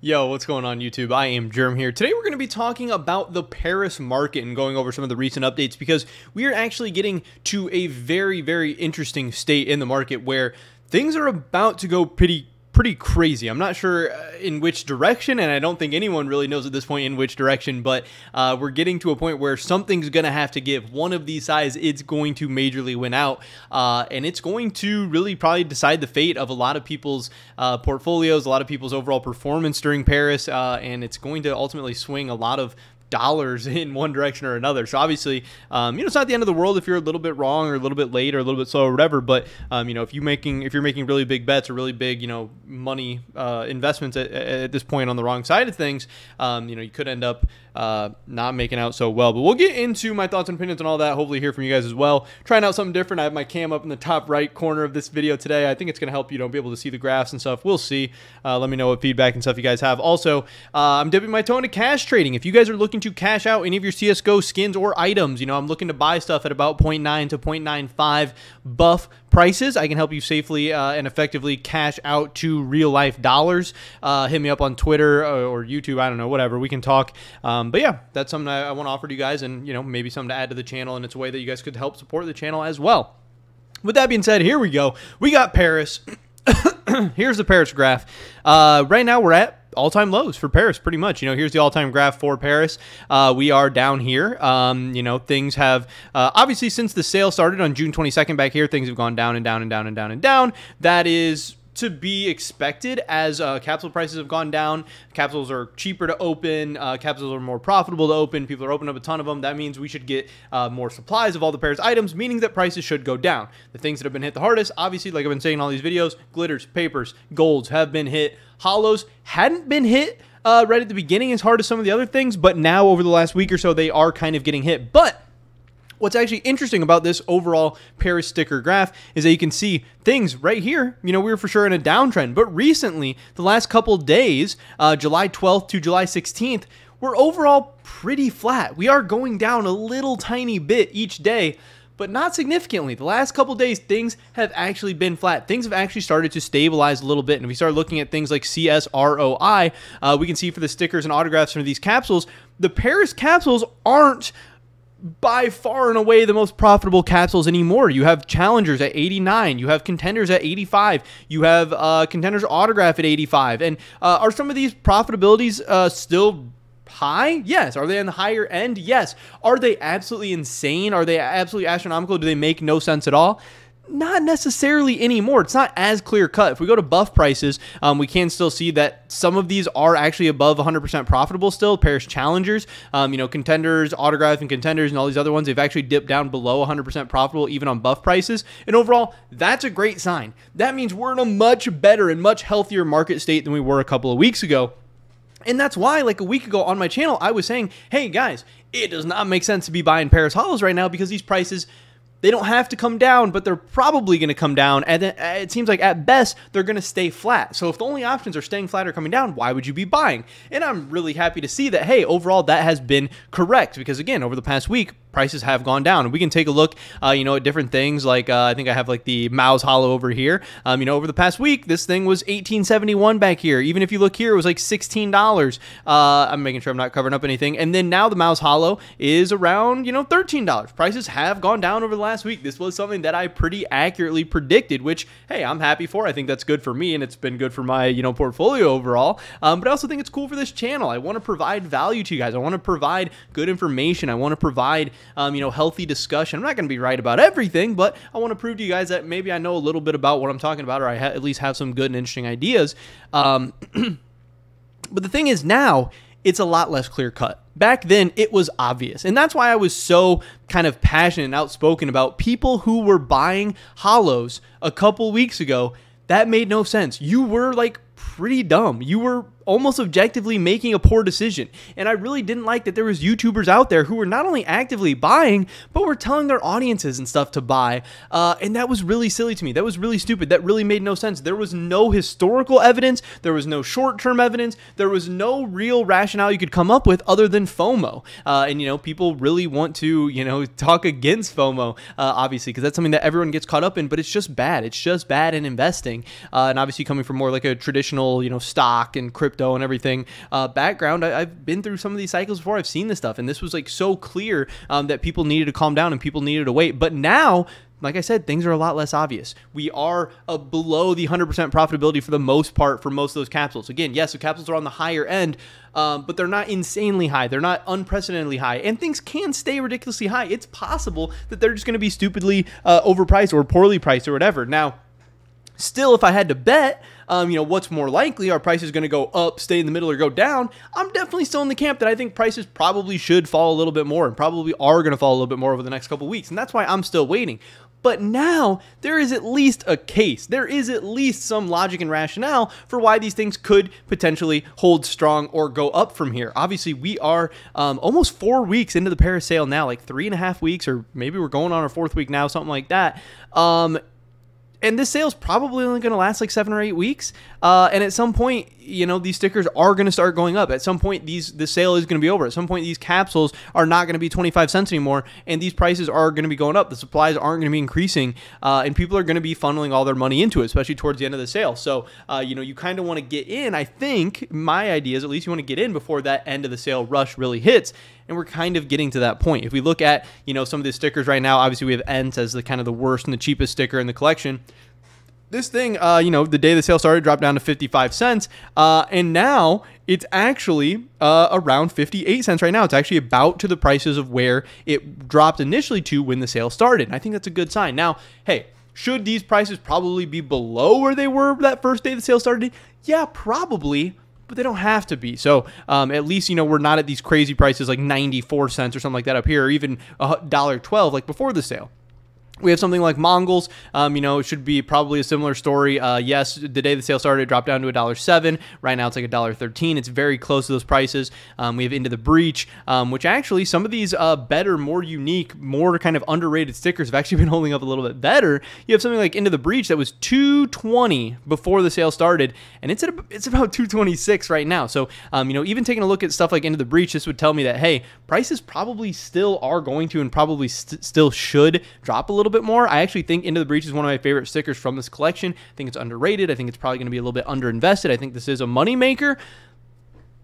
Yo, what's going on YouTube? I am Germ here. Today we're going to be talking about the Paris market and going over some of the recent updates because we are actually getting to a very interesting state in the market where things are about to go pretty crazy. I'm not sure in which direction, and I don't think anyone really knows at this point in which direction, but we're getting to a point where something's going to have to give. One of these sides, it's going to majorly win out, and it's going to really probably decide the fate of a lot of people's portfolios, a lot of people's overall performance during Paris, and it's going to ultimately swing a lot of dollars in one direction or another. So obviously, it's not the end of the world if you're a little bit wrong or a little bit late or a little bit slow or whatever. But if you're making really big bets or really big money investments at this point on the wrong side of things, you could end up not making out so well. But we'll get into my thoughts and opinions on all that. Hopefully hear from you guys as well. Trying out something different. I have my cam up in the top right corner of this video today. I think it's going to help be able to see the graphs and stuff. We'll see. Let me know what feedback and stuff you guys have. Also, I'm dipping my toe into cash trading. If you guys are looking to cash out any of your CSGO skins or items, I'm looking to buy stuff at about 0.9 to 0.95 buff prices. I can help you safely and effectively cash out to real life dollars. Hit me up on Twitter or YouTube. I don't know, whatever. We can talk. But yeah, that's something I want to offer to you guys, and maybe something to add to the channel, and it's a way that you guys could help support the channel as well. With that being said, here we go. We got Paris. Here's the Paris graph. Right now we're at all-time lows for Paris, pretty much. Here's the all-time graph for Paris. We are down here. Things have obviously, since the sale started on June 22nd back here, things have gone down and down and down and down and down. That is to be expected as capsule prices have gone down. Capsules are cheaper to open. Capsules are more profitable to open. People are opening up a ton of them. That means we should get more supplies of all the Paris items, meaning that prices should go down. The things that have been hit the hardest, obviously, like I've been saying in all these videos, glitters, papers, golds have been hit. Hollows hadn't been hit right at the beginning as hard as some of the other things, but now over the last week or so, they are kind of getting hit. But what's actually interesting about this overall Paris sticker graph is that you can see things right here. We were for sure in a downtrend, but recently, the last couple days, July 12th to July 16th, we're overall pretty flat. We are going down a little tiny bit each day, but not significantly. The last couple days, things have actually been flat. Things have actually started to stabilize a little bit. And if we start looking at things like CSROI, we can see for the stickers and autographs for these capsules, the Paris capsules aren't by far and away the most profitable capsules anymore. You have challengers at 89, you have contenders at 85, you have contenders autograph at 85, and are some of these profitabilities still high? Yes. Are they on the higher end? Yes. Are they absolutely insane? Are they absolutely astronomical? Do they make no sense at all? Not necessarily anymore. It's not as clear cut. If we go to buff prices, we can still see that some of these are actually above 100% profitable still. Paris challengers, contenders, autograph, and contenders, and all these other ones, they've actually dipped down below 100% profitable even on buff prices. And overall, that's a great sign. That means we're in a much better and much healthier market state than we were a couple of weeks ago. And that's why, like a week ago on my channel, I was saying, hey guys, it does not make sense to be buying Paris Hollows right now because these prices, they don't have to come down, but they're probably going to come down. And then it seems like at best, they're going to stay flat. So if the only options are staying flat or coming down, why would you be buying? And I'm really happy to see that, hey, overall, that has been correct. Because again, over the past week, prices have gone down. And we can take a look, at different things. Like I think I have like the Mao's Hollow over here. Over the past week, this thing was $18.71 back here. Even if you look here, it was like $16. I'm making sure I'm not covering up anything. And then now the Mao's Hollow is around, $13. Prices have gone down over the last week. This was something that I pretty accurately predicted, which, hey, I'm happy for. I think that's good for me, and it's been good for my, portfolio overall. But I also think it's cool for this channel. I want to provide value to you guys. I want to provide good information. I want to provide, healthy discussion. I'm not going to be right about everything, but I want to prove to you guys that maybe I know a little bit about what I'm talking about, or I at least have some good and interesting ideas. But the thing is now, it's a lot less clear cut. Back then, it was obvious. And that's why I was so kind of passionate and outspoken about people who were buying hollows a couple weeks ago. That made no sense. You were like pretty dumb. You were almost objectively making a poor decision. And I really didn't like that there was YouTubers out there who were not only actively buying, but were telling their audiences and stuff to buy. And that was really silly to me. That was really stupid. That really made no sense. There was no historical evidence. There was no short-term evidence. There was no real rationale you could come up with other than FOMO. And people really want to, talk against FOMO, obviously, because that's something that everyone gets caught up in, but it's just bad. It's just bad in investing. And obviously coming from more like a traditional traditional, stock and crypto and everything background, I've been through some of these cycles before. I've seen this stuff, and this was like so clear that people needed to calm down and people needed to wait. But now, like I said, things are a lot less obvious. We are below the 100% profitability for the most part for most of those capsules. Again, yes, the capsules are on the higher end, but they're not insanely high. They're not unprecedentedly high, and things can stay ridiculously high. It's possible that they're just going to be stupidly overpriced or poorly priced or whatever. Now, still, if I had to bet, what's more likely, are prices going to go up, stay in the middle, or go down? I'm definitely still in the camp that I think prices probably should fall a little bit more and probably are going to fall a little bit more over the next couple of weeks. And that's why I'm still waiting. But now there is at least a case. There is at least some logic and rationale for why these things could potentially hold strong or go up from here. Obviously, we are almost 4 weeks into the Paris sale now, like 3.5 weeks, or maybe we're going on our 4th week now, something like that. And this sale is probably only going to last like 7 or 8 weeks. And at some point, these stickers are going to start going up. At some point, the sale is going to be over. At some point, these capsules are not going to be 25 cents anymore, and these prices are going to be going up. The supplies aren't going to be increasing, and people are going to be funneling all their money into it, especially towards the end of the sale. So, you kind of want to get in. I think my idea is at least you want to get in before that end of the sale rush really hits. And we're kind of getting to that point. If we look at, some of the stickers right now, obviously we have ENT as the kind of the worst and the cheapest sticker in the collection. This thing, the day the sale started, dropped down to 55 cents. And now it's actually around 58 cents right now. It's actually about to the prices of where it dropped initially to when the sale started. And I think that's a good sign. Now, hey, should these prices probably be below where they were that first day the sale started? Yeah, probably. But they don't have to be. So at least, we're not at these crazy prices like 94 cents or something like that up here, or even $1.12 like before the sale. We have something like Mongols, it should be probably a similar story. Yes, the day the sale started, it dropped down to $1.07. Right now, it's like $1.13. It's very close to those prices. We have Into the Breach, which actually some of these better, more unique, more kind of underrated stickers have actually been holding up a little bit better. You have something like Into the Breach that was $2.20 before the sale started, and it's about $2.26 right now. So, even taking a look at stuff like Into the Breach, this would tell me that, hey, prices probably still are going to and probably still should drop a little bit more. I actually think Into the Breach is one of my favorite stickers from this collection. I think it's underrated. I think it's probably going to be a little bit underinvested. I think this is a moneymaker.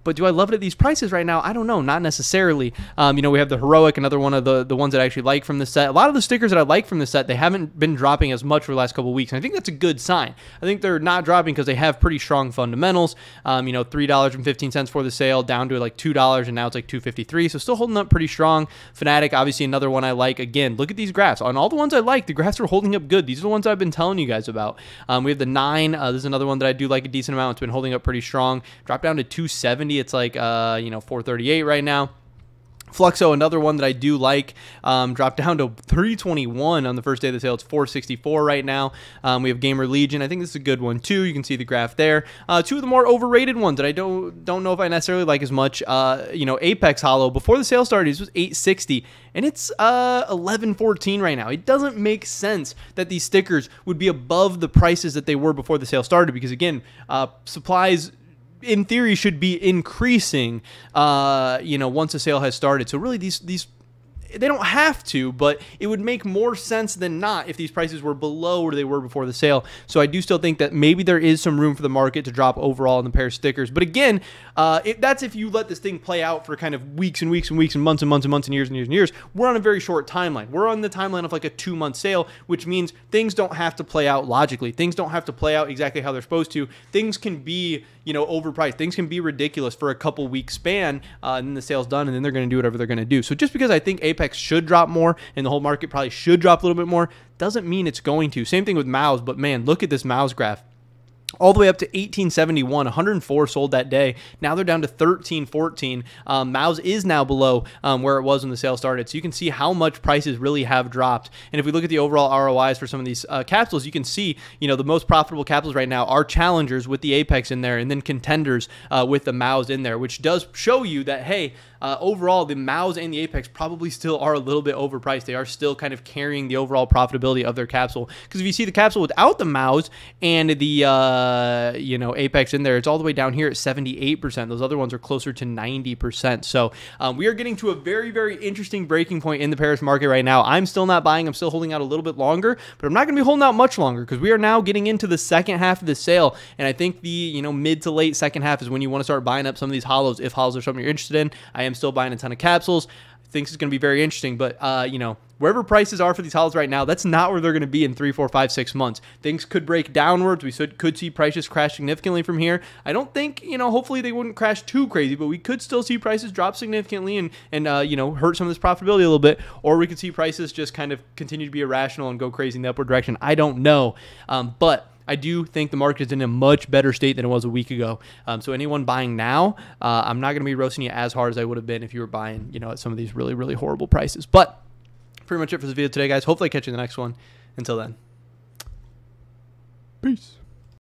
But do I love it at these prices right now? I don't know. Not necessarily. We have the Heroic, another one of the ones that I actually like from this set. A lot of the stickers that I like from this set, they haven't been dropping as much for the last couple of weeks. And I think that's a good sign. I think they're not dropping because they have pretty strong fundamentals. $3.15 for the sale, down to like $2, and now it's like $2.53. So still holding up pretty strong. Fnatic, obviously another one I like. Again, look at these graphs. On all the ones I like, the graphs are holding up good. These are the ones I've been telling you guys about. We have the 9. This is another one that I do like a decent amount. It's been holding up pretty strong. Dropped down to 270. It's like, 438 right now. Fluxo, another one that I do like, dropped down to 321 on the first day of the sale. It's 464 right now. We have Gamer Legion. I think this is a good one too. You can see the graph there. Two of the more overrated ones that I don't know if I necessarily like as much. Apex Hollow, before the sale started, this was $8.60, and it's $11.14 right now. It doesn't make sense that these stickers would be above the prices that they were before the sale started, because again, supplies in theory should be increasing once a sale has started. So really these they don't have to, but it would make more sense than not if these prices were below where they were before the sale. So I do still think that maybe there is some room for the market to drop overall in the pair of stickers. But again, that's if you let this thing play out for kind of weeks and weeks and weeks and months and months and months and years and years and years. We're on a very short timeline. We're on the timeline of like a 2-month sale, which means things don't have to play out logically. Things don't have to play out exactly how they're supposed to. Things can be, overpriced. Things can be ridiculous for a couple week span, and then the sale's done, and then they're going to do whatever they're going to do. So just because I think Apex should drop more and the whole market probably should drop a little bit more doesn't mean it's going to. Same thing with MOUs, but man, look at this MOUs graph. All the way up to 1871, 104 sold that day. Now they're down to 1314. MOUs is now below where it was when the sale started. So you can see how much prices really have dropped. And if we look at the overall ROIs for some of these capsules, you can see, the most profitable capsules right now are challengers with the Apex in there, and then contenders with the MOUs in there, which does show you that, hey, overall, the MOUs and the Apex probably still are a little bit overpriced. They are still kind of carrying the overall profitability of their capsule. Because if you see the capsule without the MOUs and the you know, Apex in there. It's all the way down here at 78%. Those other ones are closer to 90%. So we are getting to a very, very interesting breaking point in the Paris market right now. I'm still not buying. I'm still holding out a little bit longer, but I'm not going to be holding out much longer because we are now getting into the second half of the sale. And I think the, you know, mid to late second half is when you want to start buying up some of these holos, if holos are something you're interested in. I am still buying a ton of capsules. I think it's going to be very interesting, but you know, wherever prices are for these holos right now, that's not where they're going to be in 3, 4, 5, 6 months. Things could break downwards. We could see prices crash significantly from here. I don't think, you know, hopefully they wouldn't crash too crazy, but we could still see prices drop significantly and you know, hurt some of this profitability a little bit, or we could see prices just kind of continue to be irrational and go crazy in the upward direction. I don't know, but I do think the market is in a much better state than it was a week ago. So anyone buying now, I'm not going to be roasting you as hard as I would have been if you were buying, you know, at some of these really, really horrible prices. But pretty much it for this video today, guys. Hopefully I catch you in the next one. Until then, peace.